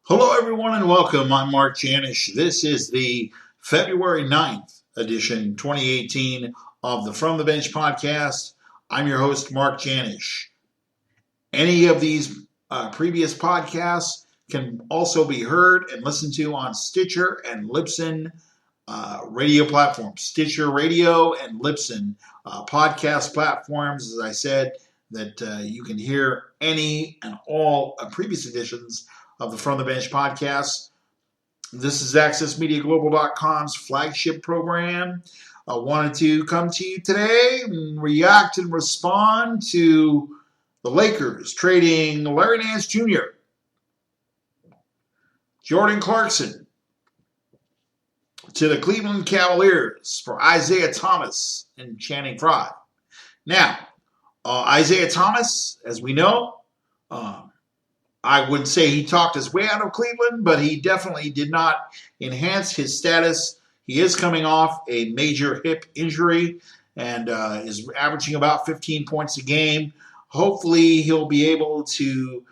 Hello, everyone, and welcome. I'm Mark Janish. This is the February 9th edition, 2018, of the From the Bench podcast. I'm your host, Mark Janish. Any of these previous podcasts can also be heard and listened to on Stitcher and Libsyn radio platforms. Stitcher Radio and Libsyn podcast platforms, as I said, that you can hear any and all previous editions of the From the Bench podcast. This is AccessMediaGlobal.com's flagship program. I wanted to come to you today and react and respond to the Lakers trading Larry Nance Jr., Jordan Clarkson, to the Cleveland Cavaliers for Isaiah Thomas and Channing Frye. Now, Isaiah Thomas, as we know, I wouldn't say he talked his way out of Cleveland, but he definitely did not enhance his status. He is coming off a major hip injury and is averaging about 15 points a game. Hopefully, he'll be able to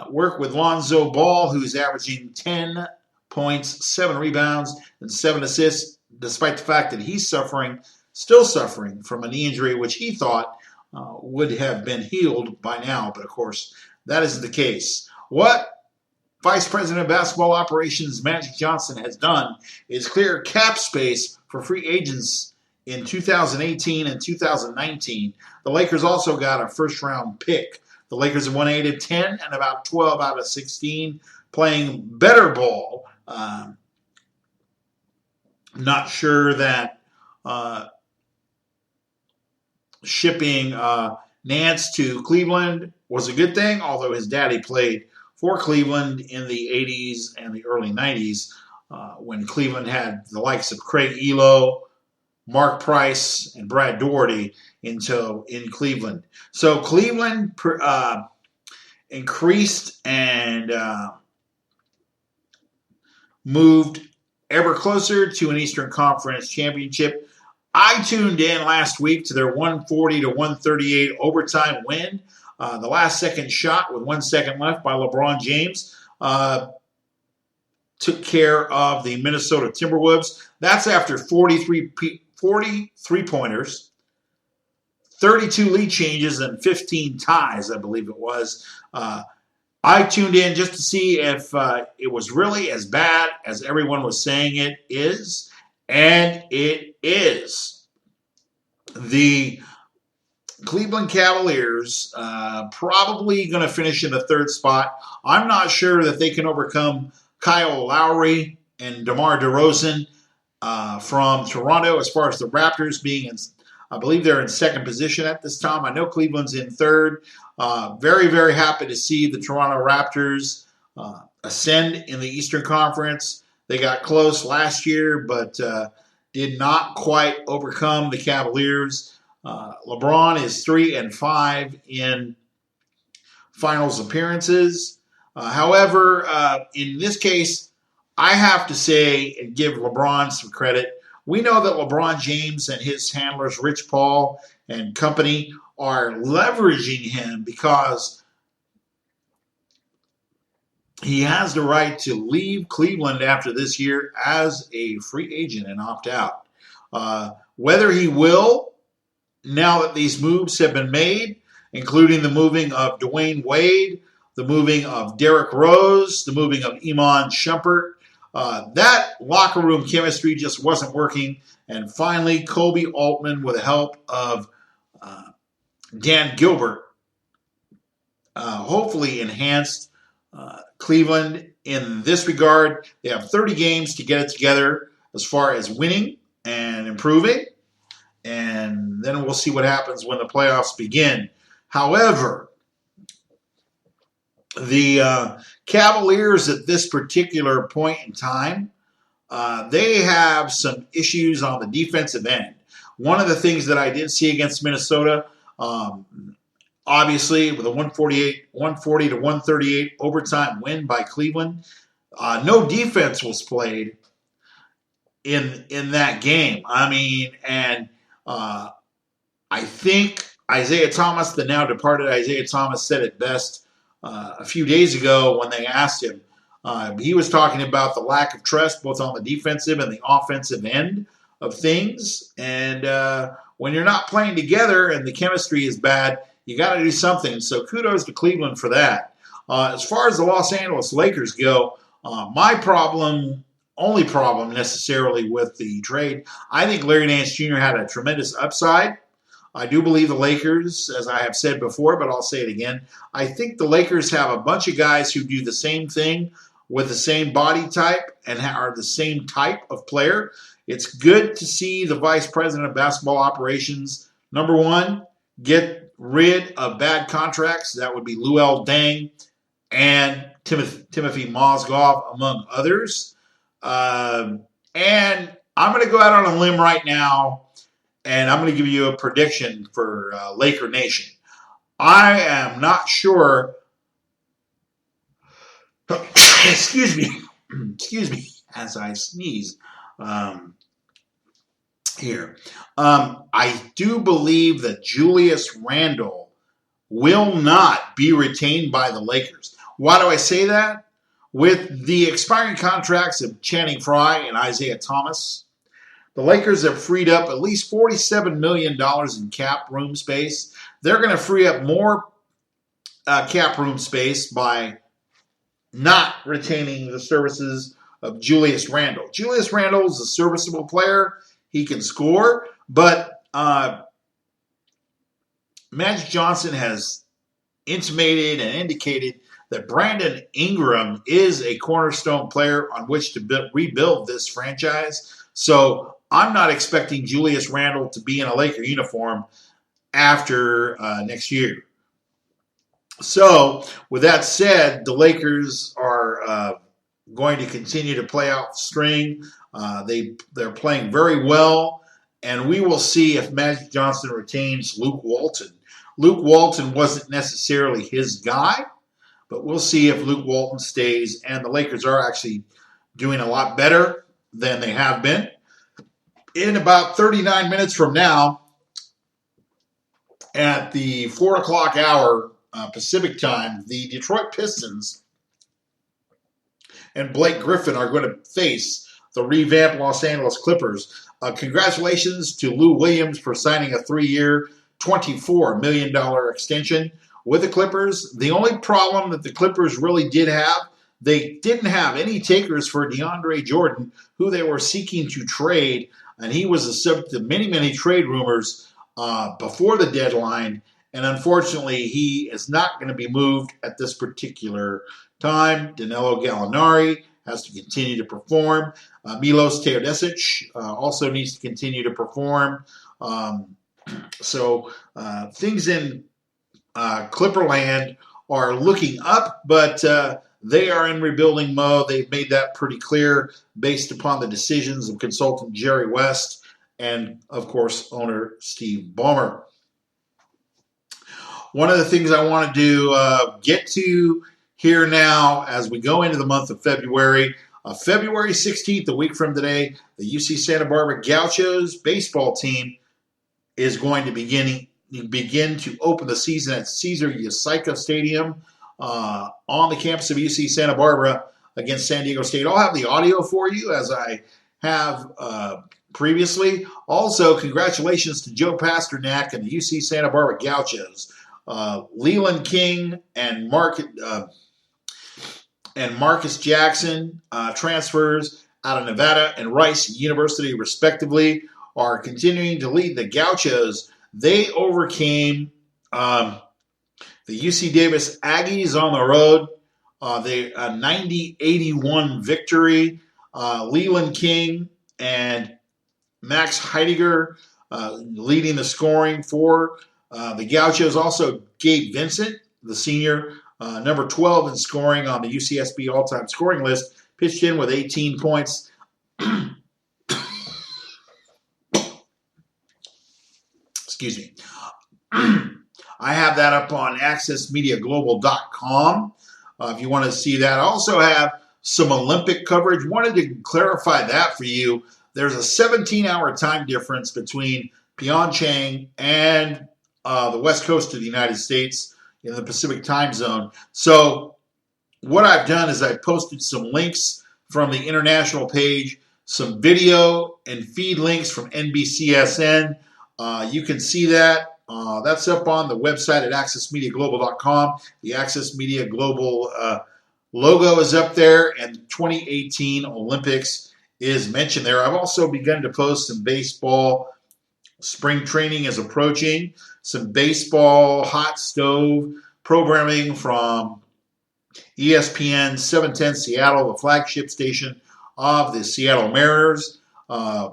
work with Lonzo Ball, who's averaging 10 points, 7 rebounds, and 7 assists, despite the fact that he's still suffering from a knee injury, which he thought would have been healed by now. But, of course, that isn't the case. What Vice President of Basketball Operations Magic Johnson has done is clear cap space for free agents in 2018 and 2019. The Lakers also got a first-round pick. The Lakers have won 8 of 10 and about 12 out of 16, playing better ball. Not sure that shipping Nance to Cleveland was a good thing, although his daddy played for Cleveland in the 80s and the early 90s when Cleveland had the likes of Craig Elo, Mark Price, and Brad Daugherty in Cleveland. So Cleveland increased and moved ever closer to an Eastern Conference championship. I tuned in last week to their 140-138 overtime win. The last second shot with 1 second left by LeBron James took care of the Minnesota Timberwolves. That's after 43 pointers, 32 lead changes, and 15 ties, I believe it was. I tuned in just to see if it was really as bad as everyone was saying it is, and it is. The Cleveland Cavaliers probably going to finish in the third spot. I'm not sure that they can overcome Kyle Lowry and DeMar DeRozan from Toronto as far as the Raptors being in, I believe they're in second position at this time. I know Cleveland's in third. Very, very happy to see the Toronto Raptors ascend in the Eastern Conference. They got close last year, but did not quite overcome the Cavaliers. LeBron is 3-5 in finals appearances. However, in this case, I have to say and give LeBron some credit. We know that LeBron James and his handlers, Rich Paul and company, are leveraging him because he has the right to leave Cleveland after this year as a free agent and opt out. Whether he will, now that these moves have been made, including the moving of Dwayne Wade, the moving of Derrick Rose, the moving of Iman Shumpert, that locker room chemistry just wasn't working. And finally, Kobe Altman, with the help of Dan Gilbert, hopefully enhanced Cleveland in this regard. They have 30 games to get it together as far as winning and improving. And then we'll see what happens when the playoffs begin. However, the Cavaliers at this particular point in time, they have some issues on the defensive end. One of the things that I did see against Minnesota, obviously with a 140-138 overtime win by Cleveland, no defense was played in that game. I mean, and I think Isaiah Thomas, the now departed Isaiah Thomas, said it best a few days ago when they asked him, He was talking about the lack of trust both on the defensive and the offensive end of things. And when you're not playing together and the chemistry is bad, you got to do something. So kudos to Cleveland for that. As far as the Los Angeles Lakers go, my only problem necessarily with the trade, I think Larry Nance Jr. had a tremendous upside. I do believe the Lakers, as I have said before, but I'll say it again, I think the Lakers have a bunch of guys who do the same thing with the same body type and are the same type of player. It's good to see the vice president of basketball operations, number one, get rid of bad contracts. That would be Luol Deng and Timothy Mozgov, among others. And I'm going to go out on a limb right now, and I'm going to give you a prediction for Laker Nation. I am not sure. Excuse me as I sneeze here. I do believe that Julius Randle will not be retained by the Lakers. Why do I say that? With the expiring contracts of Channing Frye and Isaiah Thomas, the Lakers have freed up at least $47 million in cap room space. They're going to free up more cap room space by not retaining the services of Julius Randle. Julius Randle is a serviceable player. He can score, but Magic Johnson has intimated and indicated that Brandon Ingram is a cornerstone player on which to rebuild this franchise. So I'm not expecting Julius Randle to be in a Laker uniform after next year. So with that said, the Lakers are going to continue to play out the string. They're playing very well, and we will see if Magic Johnson retains Luke Walton. Luke Walton wasn't necessarily his guy, but we'll see if Luke Walton stays, and the Lakers are actually doing a lot better than they have been. In about 39 minutes from now, at the 4 o'clock hour Pacific time, the Detroit Pistons and Blake Griffin are going to face the revamped Los Angeles Clippers. Congratulations to Lou Williams for signing a 3-year, $24 million extension with the Clippers. The only problem that the Clippers really did have, they didn't have any takers for DeAndre Jordan, who they were seeking to trade, and he was the subject of many, many trade rumors before the deadline, and unfortunately, he is not going to be moved at this particular time. Danilo Gallinari has to continue to perform. Milos Teodosic also needs to continue to perform. So things in Clipperland are looking up, but they are in rebuilding mode. They've made that pretty clear based upon the decisions of consultant Jerry West and, of course, owner Steve Ballmer. One of the things I want to get to here now as we go into the month of February, February 16th, a week from today, the UC Santa Barbara Gauchos baseball team is going to begin to open the season at Cesar Yasica Stadium on the campus of UC Santa Barbara against San Diego State. I'll have the audio for you as I have previously. Also, congratulations to Joe Pasternak and the UC Santa Barbara Gauchos. Leland King and Marcus Jackson, transfers out of Nevada and Rice University, respectively, are continuing to lead the Gauchos. They overcame the UC Davis Aggies on the road. They a 90-81 victory. Leland King and Max Heidegger leading the scoring for the Gauchos. Also, Gabe Vincent, the senior, number 12 in scoring on the UCSB all-time scoring list, pitched in with 18 points. Excuse me. I have that up on accessmediaglobal.com if you want to see that. I also have some Olympic coverage. Wanted to clarify that for you. There's a 17-hour time difference between Pyeongchang and the west coast of the United States in the Pacific time zone. So what I've done is I posted some links from the international page, some video and feed links from NBCSN. You can see that. That's up on the website at accessmediaglobal.com. The Access Media Global logo is up there, and 2018 Olympics is mentioned there. I've also begun to post some baseball. Spring training is approaching. Some baseball hot stove programming from ESPN 710 Seattle, the flagship station of the Seattle Mariners.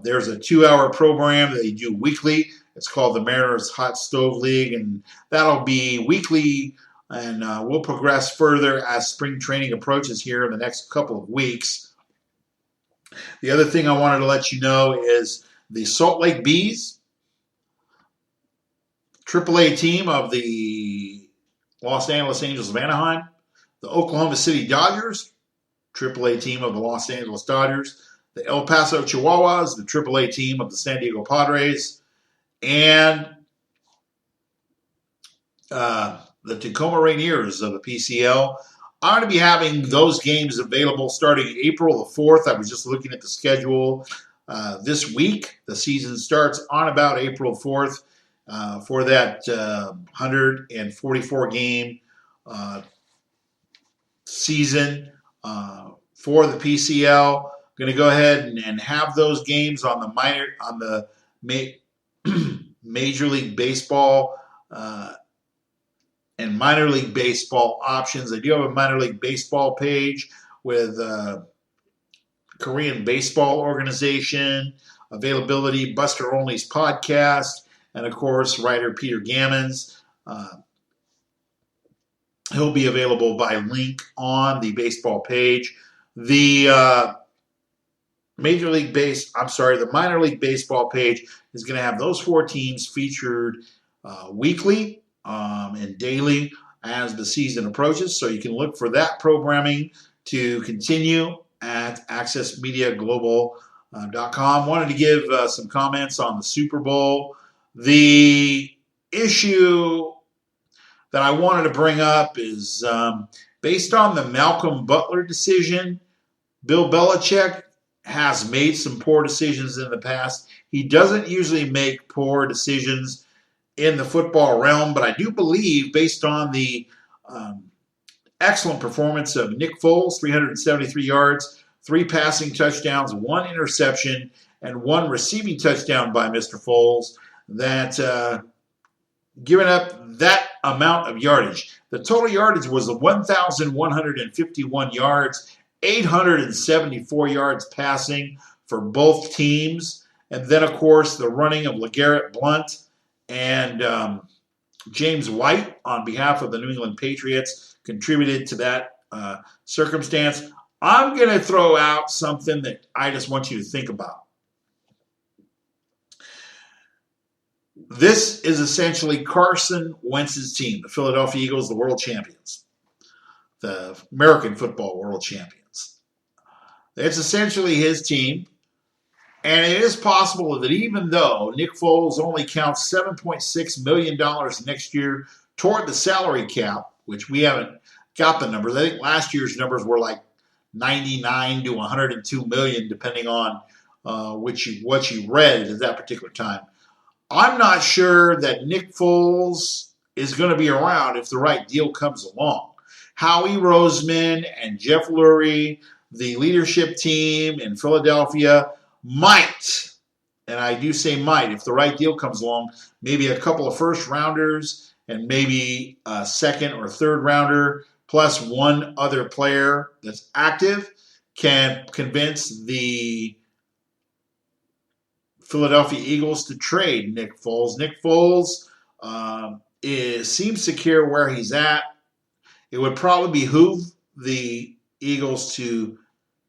There's a 2-hour program that they do weekly. It's called the Mariners Hot Stove League, and that'll be weekly, and we'll progress further as spring training approaches here in the next couple of weeks. The other thing I wanted to let you know is the Salt Lake Bees, AAA team of the Los Angeles Angels of Anaheim, the Oklahoma City Dodgers, AAA team of the Los Angeles Dodgers, the El Paso Chihuahuas, the AAA team of the San Diego Padres, and the Tacoma Rainiers of the PCL. I'm going to be having those games available starting April the 4th. I was just looking at the schedule this week. The season starts on about April 4th for that 144-game season for the PCL. I'm going to go ahead and have those games on the Major League Baseball and minor league baseball options. I do have a minor league baseball page with Korean Baseball Organization, availability, Buster Olney's podcast, and of course, writer Peter Gammons. He'll be available by link on the baseball page. The the minor league baseball page is going to have those 4 teams featured weekly and daily as the season approaches. So you can look for that programming to continue at accessmediaglobal.com. Wanted to give some comments on the Super Bowl. The issue that I wanted to bring up is based on the Malcolm Butler decision. Bill Belichick has made some poor decisions in the past. He doesn't usually make poor decisions in the football realm, but I do believe, based on the excellent performance of Nick Foles, 373 yards, 3 passing touchdowns, 1 interception, and 1 receiving touchdown by Mr. Foles, that giving up that amount of yardage. The total yardage was 1,151 yards, 874 yards passing for both teams. And then, of course, the running of LeGarrette Blount and James White on behalf of the New England Patriots contributed to that circumstance. I'm going to throw out something that I just want you to think about. This is essentially Carson Wentz's team, the Philadelphia Eagles, the world champions, the American football world champions. It's essentially his team, and it is possible that even though Nick Foles only counts $7.6 million next year toward the salary cap, which we haven't got the numbers. I think last year's numbers were like 99 to 102 million, depending on what you read at that particular time. I'm not sure that Nick Foles is going to be around if the right deal comes along. Howie Roseman and Jeff Lurie, the leadership team in Philadelphia, might, and I do say might, if the right deal comes along, maybe a couple of first rounders and maybe a second or third rounder plus 1 other player that's active can convince the Philadelphia Eagles to trade Nick Foles. Nick Foles seems secure where he's at. It would probably behoove the Eagles to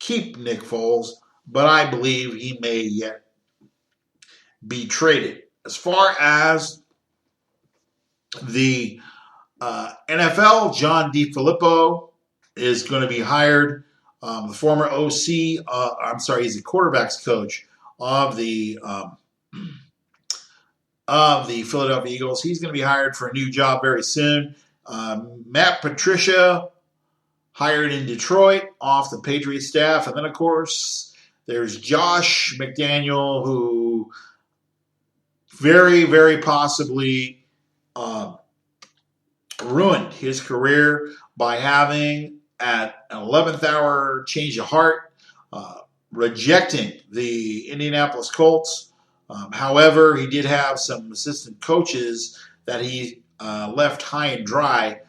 keep Nick Foles, but I believe he may yet be traded. As far as the NFL, John DeFilippo is going to be hired. The former OC, he's the quarterback's coach of the Philadelphia Eagles. He's going to be hired for a new job very soon. Matt Patricia hired in Detroit off the Patriots staff. And then, of course, there's Josh McDaniel, who very, very possibly ruined his career by having, at an 11th hour change of heart, rejecting the Indianapolis Colts. However, he did have some assistant coaches that he left high and dry.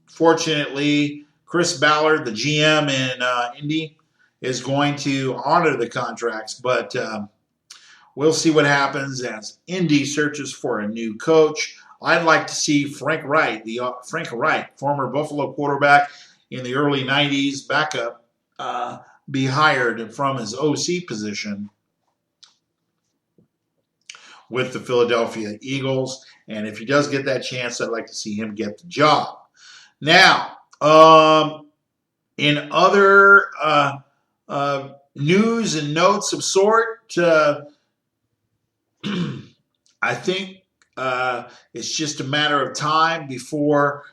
Fortunately, Chris Ballard, the GM in Indy, is going to honor the contracts, but we'll see what happens as Indy searches for a new coach. I'd like to see Frank Wright, former Buffalo quarterback in the early 90s, backup, be hired from his OC position with the Philadelphia Eagles. And if he does get that chance, I'd like to see him get the job. Now, in other news and notes of sort, I think it's just a matter of time before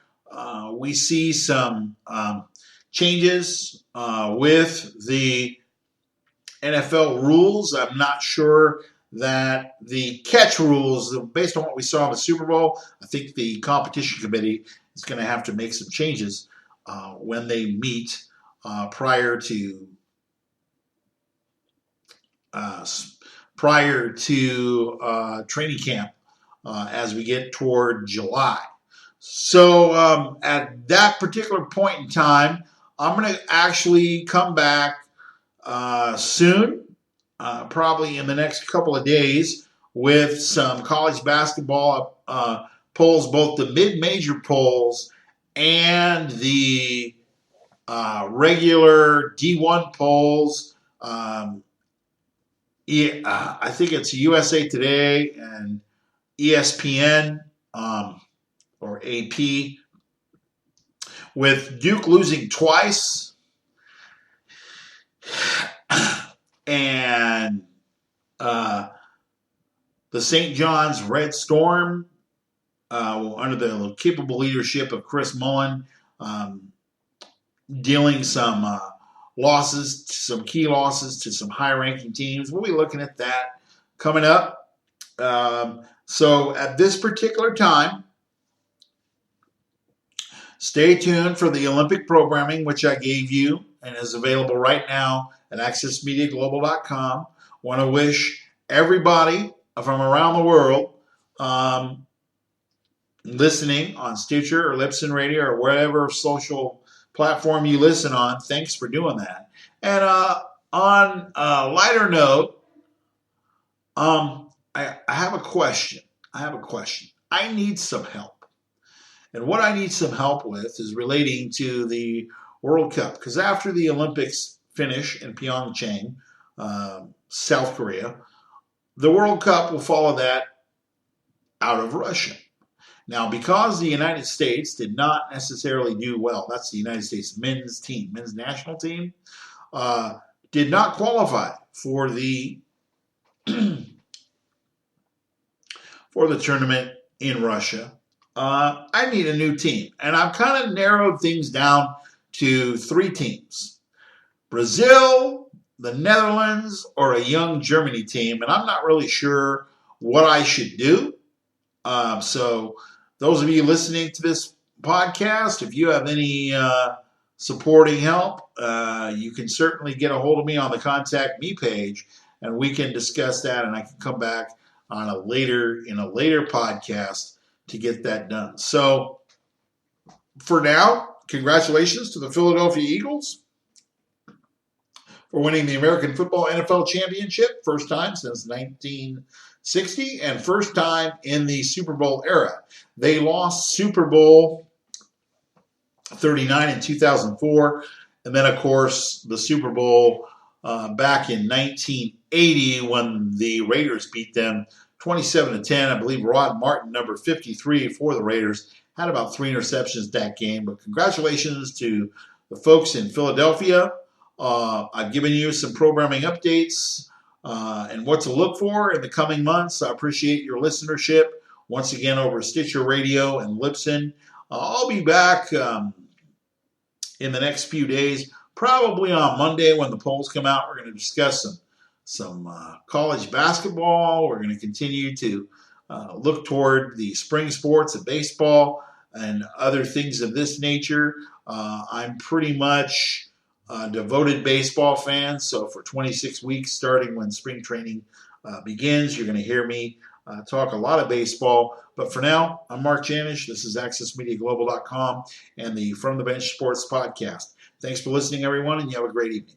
we see some changes with the NFL rules. I'm not sure that the catch rules, based on what we saw in the Super Bowl, I think the competition committee is going to have to make some changes when they meet prior to training camp as we get toward July. So at that particular point in time, I'm going to actually come back soon, probably in the next couple of days, with some college basketball polls, both the mid-major polls and the regular D1 polls. I think it's USA Today and ESPN or AP, with Duke losing twice and the St. John's Red Storm, under the capable leadership of Chris Mullen, dealing some losses, some key losses to some high-ranking teams. We'll be looking at that coming up. So at this particular time, stay tuned for the Olympic programming, which I gave you and is available right now at accessmediaglobal.com. Want to wish everybody from around the world listening on Stitcher or Libsyn Radio or wherever social platform you listen on, thanks for doing that. And on a lighter note, I have a question. I need some help. And what I need some help with is relating to the World Cup. Because after the Olympics finish in Pyeongchang, South Korea, the World Cup will follow that out of Russia. Now, because the United States did not necessarily do well, that's the United States men's national team, did not qualify for the tournament in Russia. I need a new team. And I've kind of narrowed things down to 3 teams: Brazil, the Netherlands, or a young Germany team. And I'm not really sure what I should do. So those of you listening to this podcast, if you have any supporting help, you can certainly get a hold of me on the Contact Me page, and we can discuss that, and I can come back in a later podcast to get that done. So for now, congratulations to the Philadelphia Eagles for winning the American Football NFL Championship, first time since 1960 and first time in the Super Bowl era. They lost Super Bowl 39 in 2004, and then, of course, the Super Bowl back in 1980 when the Raiders beat them 27-10. I believe Rod Martin, number 53 for the Raiders, had about 3 interceptions that game. But congratulations to the folks in Philadelphia. I've given you some programming updates and what to look for in the coming months. I appreciate your listenership once again over Stitcher Radio and Libsyn. I'll be back in the next few days. Probably on Monday when the polls come out, we're going to discuss some college basketball. We're going to continue to look toward the spring sports of baseball and other things of this nature. I'm pretty much a devoted baseball fan, so for 26 weeks, starting when spring training begins, you're going to hear me talk a lot of baseball. But for now, I'm Mark Janish. This is AccessMediaGlobal.com and the From the Bench Sports Podcast. Thanks for listening, everyone, and you have a great evening.